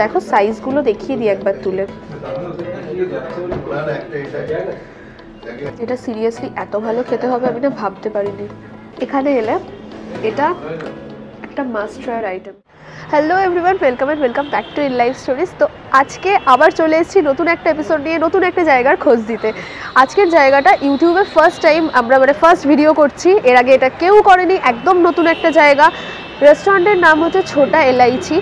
দেখো সাইজগুলো দেখিয়ে দিই একবার তুলে। এটা সিরিয়াসলি এত ভালো খেতে হবে আমি না ভাবতে পারিনি। এখানে এলে এটা একটা must try item. Hello everyone, welcome back to in life stories. তো আজকে আবার চলে এসেছি নতুন একটা এপিসোড নিয়ে, নতুন একটা জায়গার খোঁজ দিতে। আজকের জায়গাটা ইউটিউবে ফার্স্ট টাইম আমরা ফার্স্ট ভিডিও করছি, এর আগে এটা কেউ করেনি, একদম নতুন একটা জায়গা। রেস্টুরেন্টের নাম হচ্ছে ছোটা এলাইচি,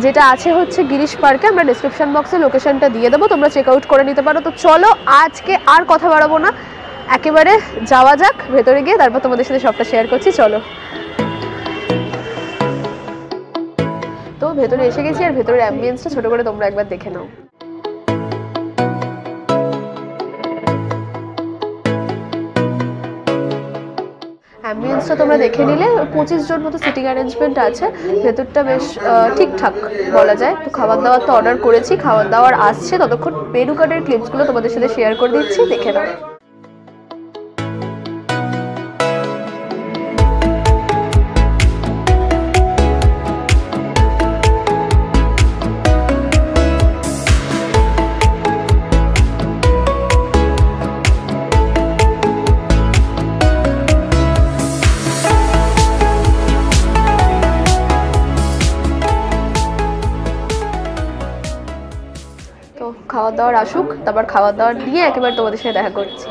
যেটা আছে হচ্ছে গিরিশ পার্কে। আমরা ডিসক্রিপশন বক্সে লোকেশনটা দিয়ে দেবো, তোমরা চেক আউট করে নিতে পারো। তো চলো আজকে আর কথা বাড়াবো না, একেবারে যাওয়া যাক ভেতরে গিয়ে, তারপর তোমাদের সাথে সবটা শেয়ার করছি। চলো। তো ভেতরে এসে গেছি, আর ভেতরের অ্যাম্বিয়েন্সটা ছোট করে তোমরা একবার দেখে নাও। অ্যাম্বিয়েন্সটা তোমরা দেখে নিলে, 25 জন মতো সিটিং অ্যারেঞ্জমেন্ট আছে, ভেতরটা বেশ ঠিকঠাক বলা যায়। তো খাবার দাবার তো অর্ডার করেছি, খাবার দাবার আসছে, ততক্ষণ মেনু কার্ডের ক্লিপসগুলো তোমাদের সাথে শেয়ার করে দিচ্ছি, দেখে নাও। খাওয়া দাওয়ার আসুক, তারপর খাওয়া দাওয়ার দিয়ে একেবারে তোমাদের সাথে দেখা করছি।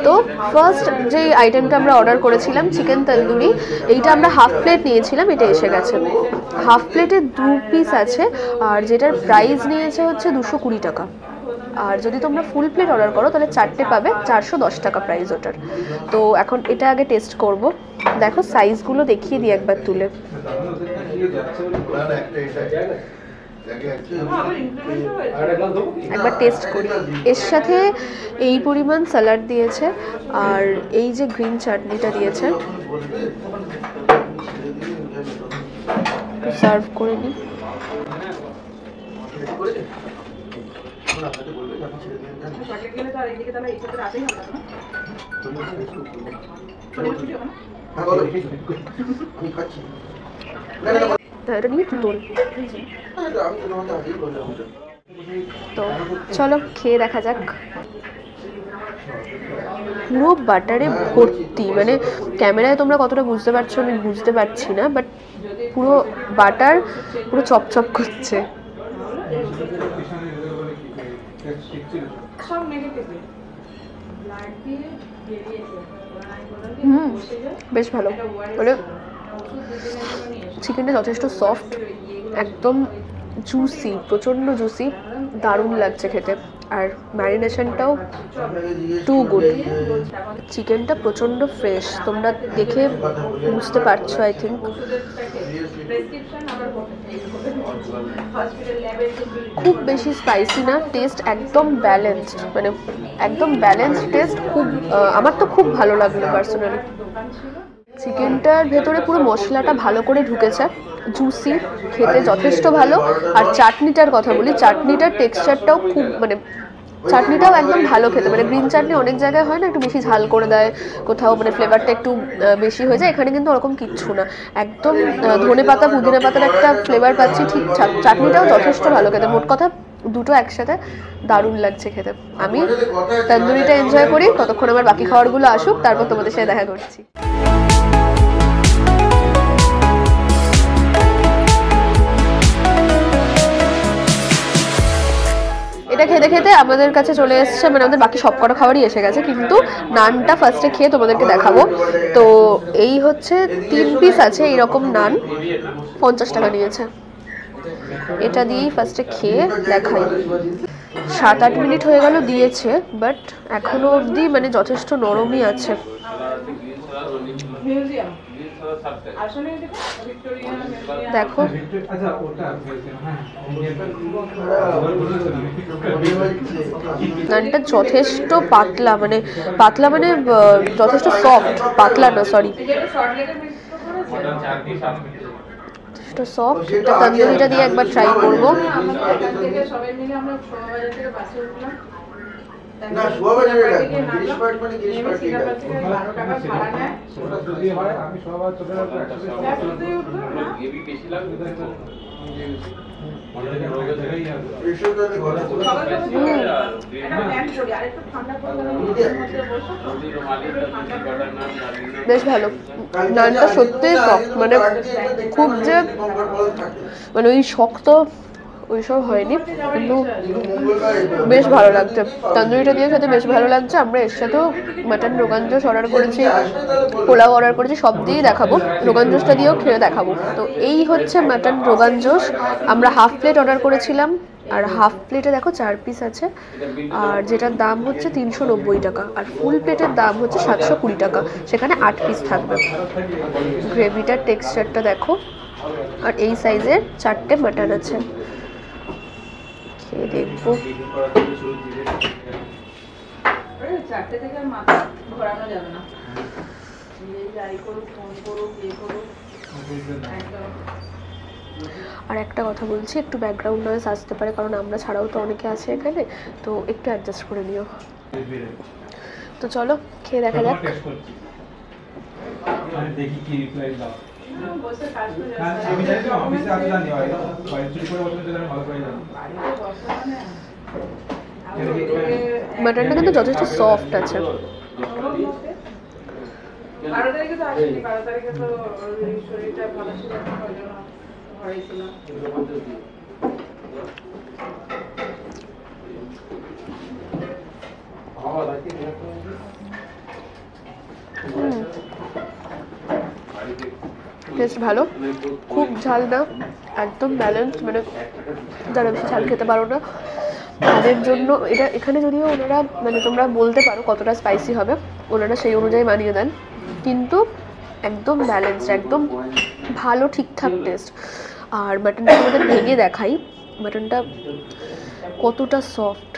তো ফার্স্ট যে আইটেমটা আমরা অর্ডার করেছিলাম চিকেন তন্দুরি, এইটা আমরা হাফ প্লেট নিয়েছিলাম, এটা এসে গেছে। হাফ প্লেটে 2 পিস আছে, আর যেটার প্রাইস নিয়েছে হচ্ছে 220 টাকা। আর যদি তোমরা ফুল প্লেট অর্ডার করো তাহলে 4টে পাবে, 410 টাকা প্রাইস ওটার। তো এখন এটা আগে টেস্ট করব। দেখো সাইজগুলো দেখিয়ে দিই একবার তুলে। একবার টেস্ট করি। এর সাথে এই পরিমাণ স্যালাড দিয়েছে, আর এই যে গ্রিন চাটনিটা দিয়েছে, সার্ভ করে নিই। এটা নিয়ে তোল। তো চলো খেয়ে দেখা যাক। পুরো বাটারে ভর্তি, মানে ক্যামেরায় তোমরা কতটা বুঝতে পারছো আমি বুঝতে পারছি না, বাট পুরো বাটার পুরো চপচপ করছে। বেশ ভালো, মানে চিকেনটা যথেষ্ট সফট, একদম জুসি, প্রচণ্ড জুসি, দারুণ লাগছে খেতে। আর ম্যারিনেশনটাও টু গুড। চিকেনটা প্রচণ্ড ফ্রেশ, তোমরা দেখে বুঝতে পারছো আই থিঙ্ক। খুব বেশি স্পাইসি না, টেস্ট একদম ব্যালেন্সড, মানে একদম ব্যালেন্সড টেস্ট। খুব আমার তো খুব ভালো লাগলো পার্সোনালি। চিকেনটার ভেতরে পুরো মশলাটা ভালো করে ঢুকেছে, জুসি, খেতে যথেষ্ট ভালো। আর চাটনিটার কথা বলি, চাটনিটার টেক্সচারটাও খুব, মানে চাটনিটাও একদম ভালো খেতে। মানে গ্রিন চাটনি অনেক জায়গায় হয় না, একটু বেশি ঝাল করে দেয় কোথাও, মানে ফ্লেভারটা একটু বেশি হয়ে যায়, এখানে কিন্তু ওরকম কিচ্ছু না, একদম ধনে পাতা পুদিনা পাতার একটা ফ্লেভার পাচ্ছি ঠিকঠাক। চাটনিটাও যথেষ্ট ভালো খেতে। মোট কথা দুটো একসাথে দারুণ লাগছে খেতে। আমি তন্দুরিটা এনজয় করি, ততক্ষণ আমার বাকি খাবারগুলো আসুক, তারপর তোমাদের সাথে দেখা করছি। এটা খেতে খেতে আমাদের কাছে চলে এসছে, মানে আমাদের বাকি সব কটা খাবারই এসে গেছে, কিন্তু নানটা ফার্স্টে খেয়ে তোমাদেরকে দেখাবো। তো এই হচ্ছে 3 পিস আছে এইরকম নান, 50 টাকা নিয়েছে। এটা দিয়েই ফার্স্টে খেয়ে দেখাই। 7-8 মিনিট হয়ে গেল দিয়েছে, বাট এখনো অবধি মানে যথেষ্ট নরমই আছে। দেখো নানটা যথেষ্ট পাতলা, মানে পাতলা মানে যথেষ্ট সফট, পাতলা না সরি, যথেষ্ট সফট। তন্দুরিটা দিয়ে একবার ট্রাই করবো। না শোভাবাজারে রাখবেন, গিরিশ পার্ক মানে গিরিশ পার্কে ওটা যদি হয় আমি শোভাবাজার চলে আসবো একসাথে। হেভি বেশি লাগবে বেশ ভালো, নানটা সত্যিই সফট, মানে খুব যে মানে ওই শক্ত ওইসব হয়নি, কিন্তু বেশ ভালো লাগছে। তন্দুরিটা দিয়ে খেতে বেশ ভালো লাগছে। আমরা এর সাথেও মাটন রোগান জোশ অর্ডার করেছি, পোলাও অর্ডার করেছি, সব দিয়েই দেখাবো, রোগান জোশটা দিয়েও খেয়ে দেখাবো। তো এই হচ্ছে মাটন রোগান জোশ। আমরা হাফ প্লেট অর্ডার করেছিলাম, আর হাফ প্লেটে দেখো 4 পিস আছে, আর যেটার দাম হচ্ছে 390 টাকা, আর ফুল প্লেটের দাম হচ্ছে 720 টাকা, সেখানে 8 পিস থাকবে। গ্রেভিটার টেক্সচারটা দেখো, আর এই সাইজের 4টে মাটন আছে, খেয়ে দেখবো। আর একটা কথা বলছি, একটু ব্যাকগ্রাউন্ড নয়েজ আসতে পারে, কারণ আমরা ছাড়াও তো অনেকে আছে এখানে, তো একটু অ্যাডজাস্ট করে নিও। তো চলো খেয়ে দেখা যাক। দেখি কি রিপ্লাই দাও। আমি জানি তো অফিসে আসতে জানি হয় বাড়ি চুরি করে বসে আমি ভালো করে জানি। মাটনটা কিন্তু যথেষ্ট সফট আছে। 12 তারিখে তো আসেনি, 12 তারিখে তো শরীরটা ভালো ছিল না, ওই জন্য ঘরেই ছিলাম। টেস্ট ভালো, খুব ঝাল না, একদম ব্যালেন্স, মানে যারা বেশি ঝাল খেতে পারো না তাদের জন্য এটা। এখানে যদিও ওনারা মানে তোমরা বলতে পারো কতটা স্পাইসি হবে, ওনারা সেই অনুযায়ী বানিয়ে দেন, কিন্তু একদম ব্যালেন্স, একদম ভালো ঠিকঠাক টেস্ট। আর মাটনটা আমাদের ভেঙে দেখাই, মাটনটা কতটা সফট।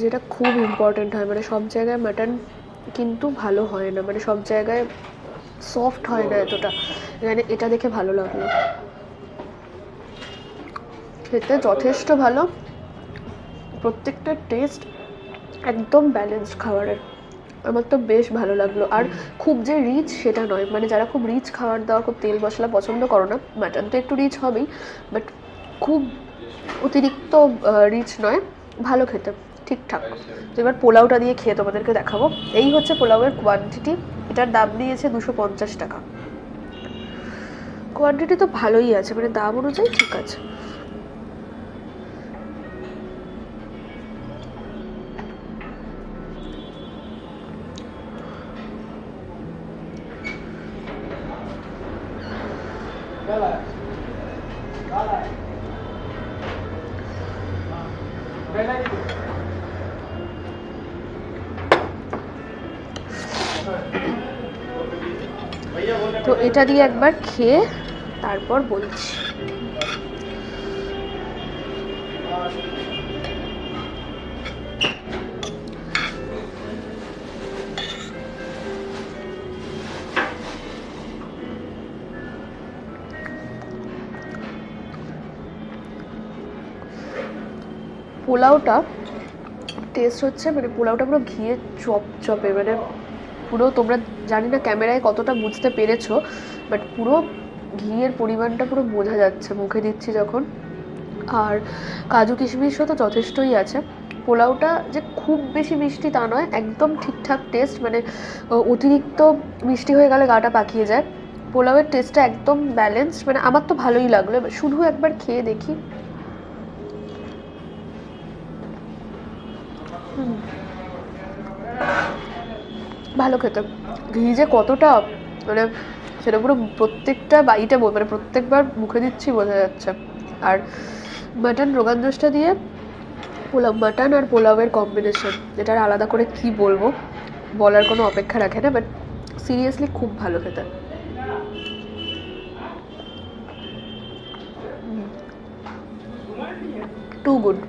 যেটা খুব ইম্পর্টেন্ট হয়, মানে সব জায়গায় মাটন কিন্তু ভালো হয় না, মানে সব জায়গায় সফট হয় না এতটা, এখানে এটা দেখে ভালো লাগলো। খেতে যথেষ্ট ভালো, প্রত্যেকটা টেস্ট একদম ব্যালেন্সড খাবারের, আমার তো বেশ ভালো লাগলো। আর খুব যে রিচ সেটা নয়, মানে যারা খুব রিচ খাবার দাওয়া, খুব তেল মশলা পছন্দ করো না, মাটন তো একটু রিচ হবেই, বাট খুব অতিরিক্ত রিচ নয়, ভালো খেতে, ঠিকঠাক। তো এবার পোলাওটা দিয়ে খেয়ে তোমাদেরকে দেখাবো। এই হচ্ছে পোলাওয়ের কোয়ান্টিটি, এটার দাম দিয়েছে 250 টাকা। কোয়ান্টিটি তো ভালোই আছে, মানে দাম অনুযায়ী ঠিক আছে। তো এটা দিয়ে একবার খেয়ে তারপর বলছি। পোলাওটা টেস্ট হচ্ছে, মানে পোলাওটা পুরো ঘিয়ে চপচপে, মানে পুরো, তোমরা জানি না ক্যামেরায় কতটা বুঝতে পেরেছো, বাট পুরো ঘিয়ের পরিমাণটা পুরো বোঝা যাচ্ছে মুখে দিচ্ছি যখন। আর কাজু কিশমিশও তো যথেষ্টই আছে। পোলাওটা যে খুব বেশি মিষ্টি তা নয়, একদম ঠিকঠাক টেস্ট, মানে অতিরিক্ত মিষ্টি হয়ে গেলে গাটা পাকিয়ে যায়। পোলাওয়ের টেস্টটা একদম ব্যালেন্স, মানে আমার তো ভালোই লাগলো। শুধু একবার খেয়ে দেখি। ভালো খেতে, ঘি যে কতটা, মানে সেটা পুরো প্রত্যেকটা বাইটে, মানে প্রত্যেকবার মুখে দিচ্ছি বোঝা যাচ্ছে। আর মাটন রোগান জোশটা দিয়ে পোলাও, মাটন আর পোলাওয়ের কম্বিনেশন, এটার আলাদা করে কি বলবো, বলার কোনো অপেক্ষা রাখে না, বাট সিরিয়াসলি খুব ভালো খেতে। Two good.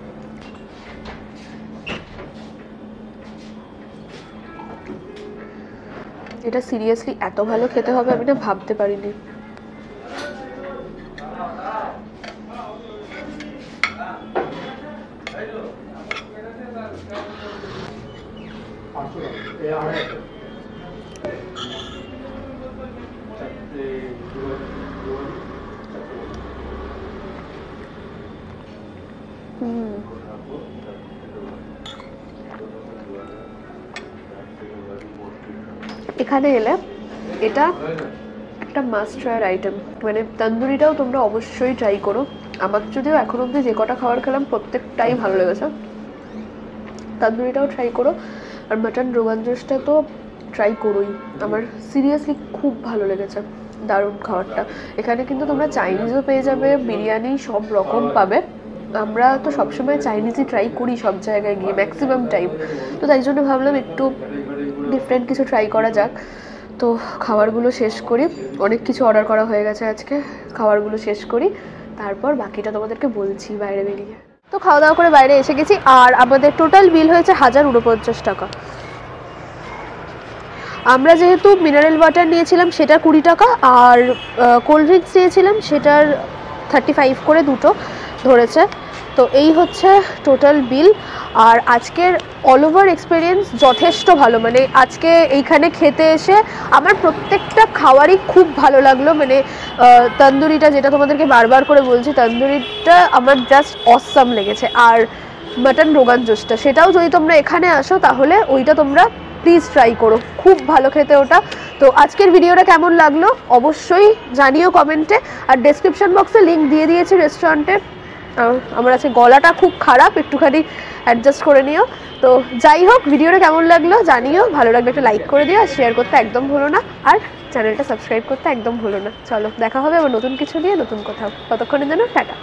এটা সিরিয়াসলি এত ভালো খেতে হবে আমি না ভাবতে পারিনি। এখানে এলে এটা একটা মাস্ট ট্রায়ার আইটেম, মানে তন্দুরিটাও তোমরা অবশ্যই ট্রাই করো। আমার যদিও এখন অবধি যে কটা খাবার খেলাম প্রত্যেকটাই ভালো লেগেছে, তন্দুরিটাও ট্রাই করো। আর মাটন রোগান জোশটা তো ট্রাই করোই, আমার সিরিয়াসলি খুব ভালো লেগেছে, দারুণ খাবারটা। এখানে কিন্তু তোমরা চাইনিজও পেয়ে যাবে, বিরিয়ানি সব রকম পাবে। আমরা তো সবসময় চাইনিজই ট্রাই করি সব জায়গায় গিয়ে ম্যাক্সিমাম টাইম, তো তাই জন্য ভাবলাম একটু ডিফারেন্ট কিছু ট্রাই করা যাক। তো খাবারগুলো শেষ করি, অনেক কিছু অর্ডার করা হয়ে গেছে আজকে, খাবারগুলো শেষ করি তারপর বাকিটা তোমাদেরকে বলছি বাইরে বেরিয়ে। তো খাওয়া দাওয়া করে বাইরে এসে গেছি, আর আমাদের টোটাল বিল হয়েছে 1049 টাকা। আমরা যেহেতু মিনারেল ওয়াটার নিয়েছিলাম সেটা 20 টাকা, আর কোল্ড ড্রিঙ্কস নিয়েছিলাম সেটার 35 করে দুটো ধরেছে। তো এই হচ্ছে টোটাল বিল। আর আজকের অল ওভার এক্সপিরিয়েন্স যথেষ্ট ভালো, মানে আজকে এইখানে খেতে এসে আমার প্রত্যেকটা খাবারই খুব ভালো লাগলো। মানে তন্দুরিটা, যেটা তোমাদেরকে বারবার করে বলছি, তন্দুরিটা আমার জাস্ট অসাম লেগেছে। আর মাটন রোগান জোশটা, সেটাও যদি তোমরা এখানে আসো তাহলে ওইটা তোমরা প্লিজ ট্রাই করো, খুব ভালো খেতে ওটা। তো আজকের ভিডিওটা কেমন লাগলো অবশ্যই জানিও কমেন্টে, আর ডেসক্রিপশন বক্সে লিঙ্ক দিয়ে দিয়েছি রেস্টুরেন্টে। আমার আছে গলাটা খুব খারাপ, একটুখানি অ্যাডজাস্ট করে নিও। তো যাই হোক, ভিডিওটা কেমন লাগলো জানিও, ভালো লাগলে একটা লাইক করে দিও, আর শেয়ার করতে একদম ভুলো না, আর চ্যানেলটা সাবস্ক্রাইব করতে একদম ভুলো না। চলো দেখা হবে আবার নতুন কিছু নিয়ে, নতুন কোথাও। ততক্ষণের জন্য টাটা।